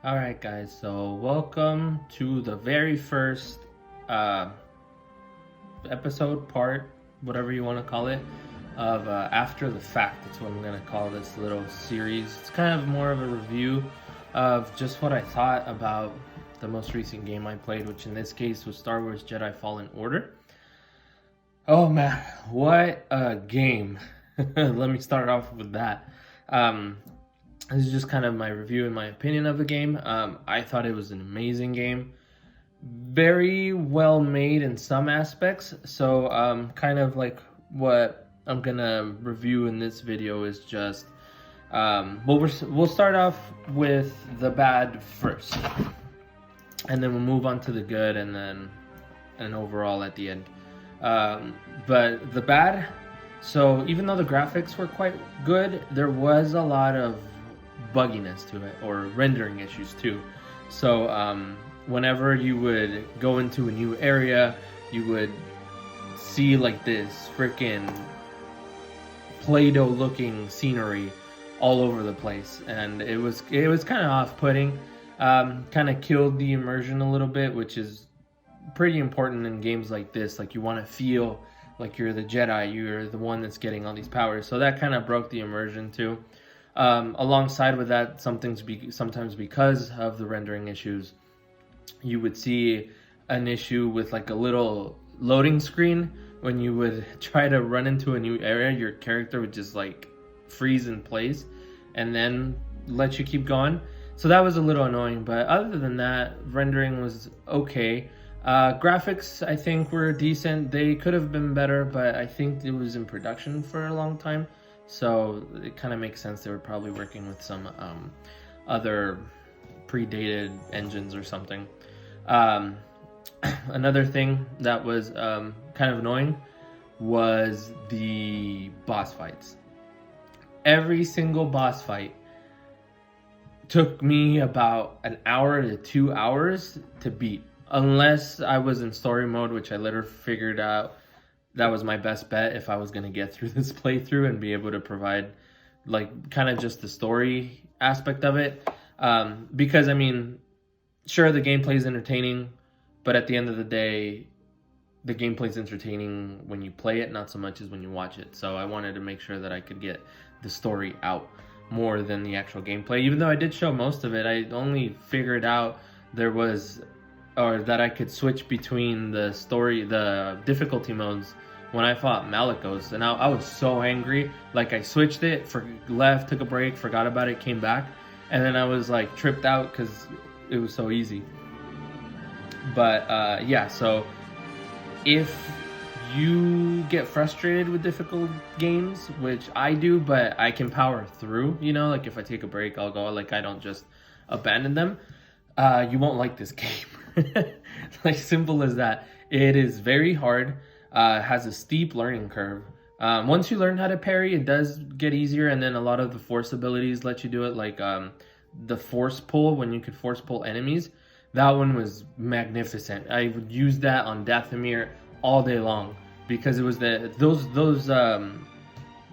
Alright guys, so welcome to the very first episode, part, whatever you want to call it, of After the Fact. That's what I'm going to call this little series. It's kind of more of a review of just what I thought about the most recent game I played, which in this case was Star Wars Jedi Fallen Order. Oh man, what a game. Let me start off with that. This is just kind of my review and my opinion of the game. I thought it was an amazing game. Very well made in some aspects. So kind of like what I'm gonna review in this video is just, we'll start off with the bad first. And then we'll move on to the good and then an overall at the end. But the bad, so even though the graphics were quite good, there was a lot of bugginess to it, or rendering issues too. So whenever you would go into a new area, you would see like this freaking Play-Doh looking scenery all over the place, and it was kind of off-putting. Kind of killed the immersion a little bit, which is pretty important in games like this. Like, you want to feel like you're the Jedi, you're the one that's getting all these powers. So that kind of broke the immersion too. Alongside with that, sometimes because of the rendering issues, you would see an issue with like a little loading screen. When you would try to run into a new area, your character would just like freeze in place and then let you keep going. So that was a little annoying, but other than that, rendering was okay. Graphics, I think, were decent. They could have been better, but I think it was in production for a long time. So it kind of makes sense they were probably working with some other predated engines or something. Another thing that was kind of annoying was the boss fights. Every single boss fight took me about an hour to 2 hours to beat. Unless I was in story mode, which I later figured out that was my best bet if I was going to get through this playthrough and be able to provide like kind of just the story aspect of it. Because I mean, sure, the gameplay is entertaining, but at the end of the day, the gameplay is entertaining when you play it, not so much as when you watch it. So I wanted to make sure that I could get the story out more than the actual gameplay. Even though I did show most of it, I only figured out that I could switch between the difficulty modes when I fought Malicos, and I was so angry. Like, I switched it, left, took a break, forgot about it, came back, and then I was like tripped out because it was so easy. But yeah, so if you get frustrated with difficult games, which I do, but I can power through, you know, like if I take a break, I'll go, like, I don't just abandon them, you won't like this game. Like, simple as that. It is very hard. Has a steep learning curve. Once you learn how to parry, it does get easier, and then a lot of the force abilities let you do it, like the force pull, when you could force pull enemies. That one was magnificent. I would use that on Dathomir all day long, because it was those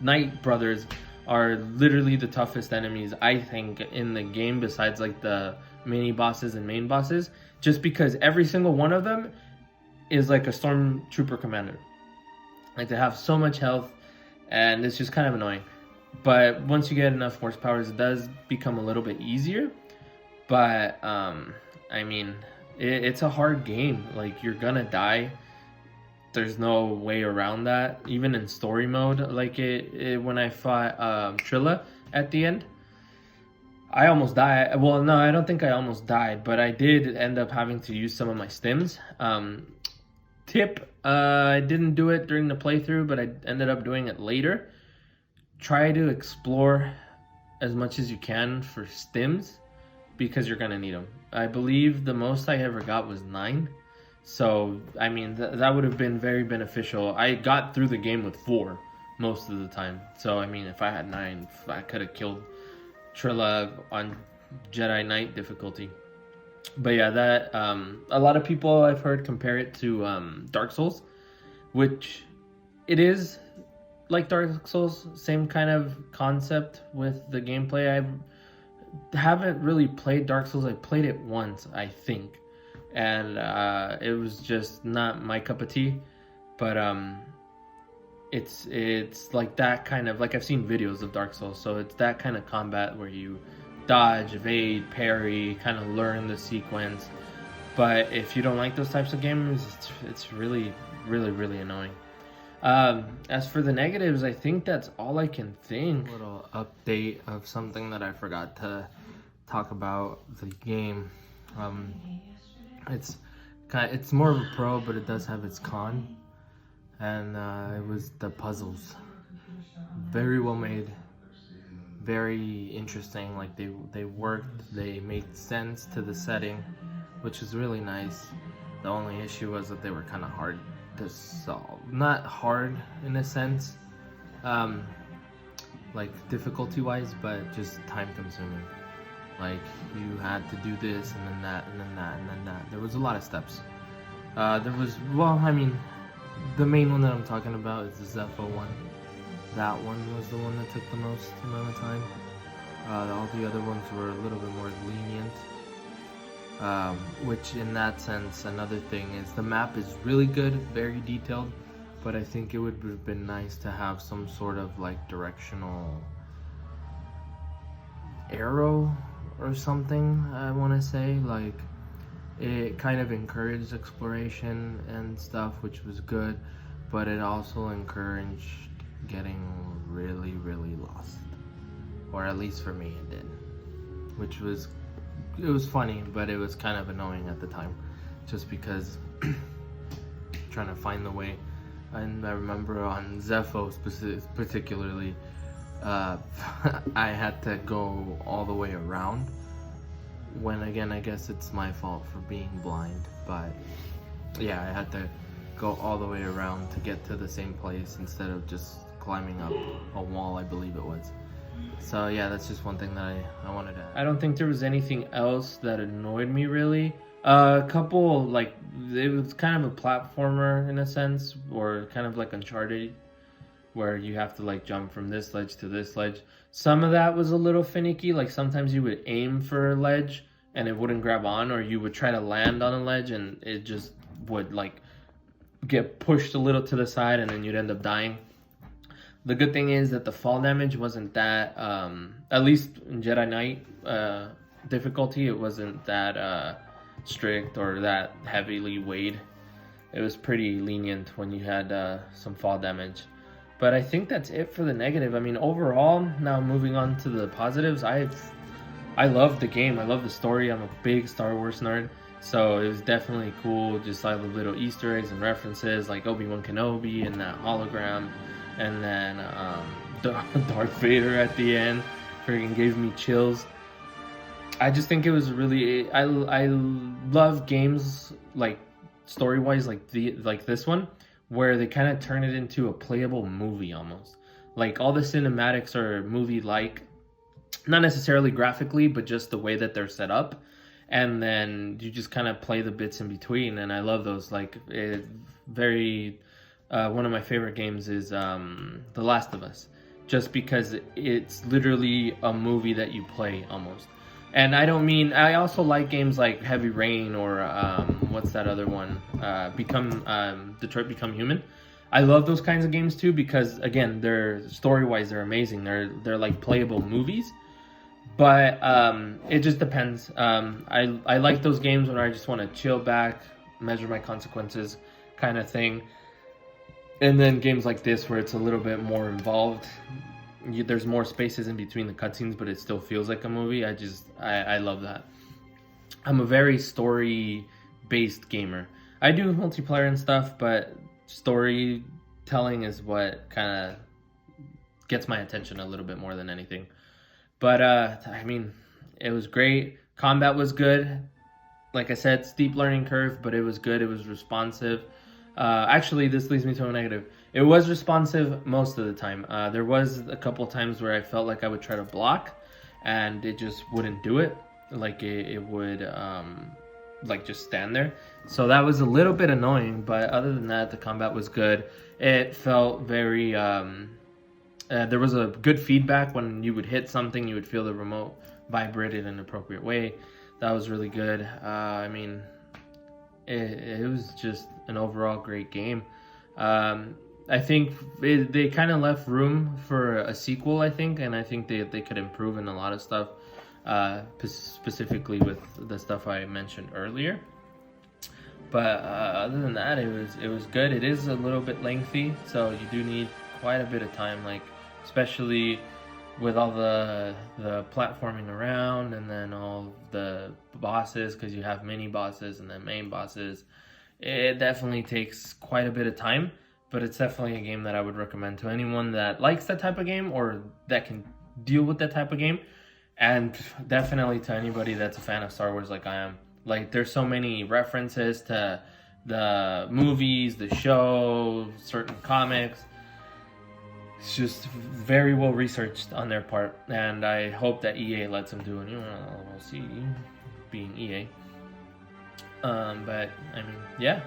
Knight brothers are literally the toughest enemies, I think, in the game, besides like the mini bosses and main bosses, just because every single one of them is like a stormtrooper commander. Like, they have so much health, and it's just kind of annoying. But once you get enough horsepower, it does become a little bit easier. But I mean, it's a hard game. Like, you're gonna die. There's no way around that. Even in story mode, like when I fought Trilla at the end, I almost died. Well, no, I don't think I almost died, but I did end up having to use some of my stims. I didn't do it during the playthrough, but I ended up doing it later. Try to explore as much as you can for stims, because you're gonna need them. I believe the most I ever got was 9. So, I mean, that would have been very beneficial. I got through the game with 4 most of the time. So, I mean, if I had 9, I could have killed Trilla on Jedi Knight difficulty. But yeah, that a lot of people I've heard compare it to Dark Souls, which it is like Dark Souls, same kind of concept with the gameplay. haven't really played Dark Souls. I played it once, I think, and it was just not my cup of tea. But it's like that kind of, like, I've seen videos of Dark Souls, so it's that kind of combat where you dodge, evade, parry, kind of learn the sequence. But if you don't like those types of games, it's really, really, really annoying. As for the negatives, I think that's all I can think. A little update of something that I forgot to talk about the game. It's more of a pro, but it does have its con. And it was the puzzles. Very well made. Very interesting. Like they worked, they made sense to the setting, which is really nice. The only issue was that they were kind of hard to solve. Not hard in a sense, like difficulty wise, but just time consuming. Like you had to do this and then that and then that and then that. There was a lot of steps. The main one that I'm talking about is the Zepho one. That one was the one that took the most amount of time. All the other ones were a little bit more lenient. Which in that sense, another thing is the map is really good, very detailed, but I think it would have been nice to have some sort of like directional arrow or something, I want to say. Like, it kind of encouraged exploration and stuff, which was good, but it also encouraged getting really, really lost. Or at least for me it did. Which was, it was funny, but it was kind of annoying at the time. Just because trying to find the way. And I remember on Zepho particularly, I had to go all the way around. When again, I guess it's my fault for being blind, but yeah, I had to go all the way around to get to the same place instead of just climbing up a wall, I believe it was. So yeah, that's just one thing that I wanted to add. I don't think there was anything else that annoyed me really. A couple, like, it was kind of a platformer in a sense, or kind of like Uncharted, where you have to like jump from this ledge to this ledge. Some of that was a little finicky. Like sometimes you would aim for a ledge and it wouldn't grab on, or you would try to land on a ledge and it just would like get pushed a little to the side and then you'd end up dying. The good thing is that the fall damage wasn't that, at least in Jedi Knight difficulty, it wasn't that strict or that heavily weighed. It was pretty lenient when you had some fall damage. But I think that's it for the negative. I mean, overall, now moving on to the positives, I love the game. I love the story. I'm a big Star Wars nerd. So it was definitely cool. Just like the little Easter eggs and references, like Obi-Wan Kenobi and that hologram. And then Darth Vader at the end freaking gave me chills. I just think it was really, I love games like story-wise like this one, where they kind of turn it into a playable movie almost. Like all the cinematics are movie-like, not necessarily graphically, but just the way that they're set up. And then you just kind of play the bits in between, and I love those. Like one of my favorite games is The Last of Us, just because it's literally a movie that you play almost. And I also like games like Heavy Rain or what's that other one? Detroit Become Human. I love those kinds of games too because again, they're story-wise they're amazing. They're like playable movies. But it just depends. I like those games when I just want to chill back, measure my consequences kind of thing. And then games like this where it's a little bit more involved. There's more spaces in between the cutscenes, but it still feels like a movie. I love that. I'm a very story-based gamer. I do multiplayer and stuff, but storytelling is what kind of gets my attention a little bit more than anything. But, I mean, it was great. Combat was good. Like I said, steep learning curve, but it was good. It was responsive. Actually, this leads me to a negative. It was responsive most of the time. There was a couple times where I felt like I would try to block, and it just wouldn't do it. Like, it would, like, just stand there. So that was a little bit annoying, but other than that, the combat was good. It felt very... there was a good feedback when you would hit something, you would feel the remote vibrated in an appropriate way. That was really good. I mean, it was just an overall great game. I think they kind of left room for a sequel, I think, and I think they could improve in a lot of stuff, specifically with the stuff I mentioned earlier. But other than that, it was good. It is a little bit lengthy, so you do need quite a bit of time, like especially with all the platforming around, and then all the bosses, because you have mini bosses and then main bosses. It definitely takes quite a bit of time, but it's definitely a game that I would recommend to anyone that likes that type of game or that can deal with that type of game, and definitely to anybody that's a fan of Star Wars like I am. Like, there's so many references to the movies, the show, certain comics. It's just very well researched on their part, and I hope that EA lets them do it. We'll see, being EA. But I mean, yeah,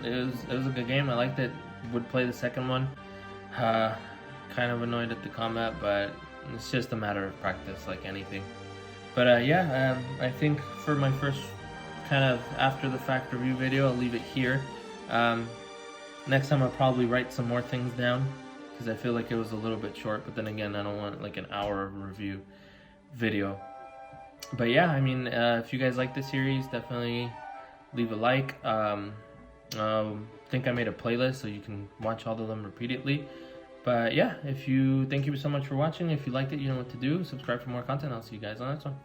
it was a good game. I liked it. Would play the second one. Kind of annoyed at the combat, but it's just a matter of practice, like anything. But I think for my first kind of after the fact review video, I'll leave it here. Next time I'll probably write some more things down, because I feel like it was a little bit short. But then again, I don't want like an hour review video. But yeah, I mean, if you guys like the series, definitely leave a like. I think I made a playlist so you can watch all of them repeatedly. But yeah, thank you so much for watching. If you liked it, you know what to do. Subscribe for more content. I'll see you guys on the next one.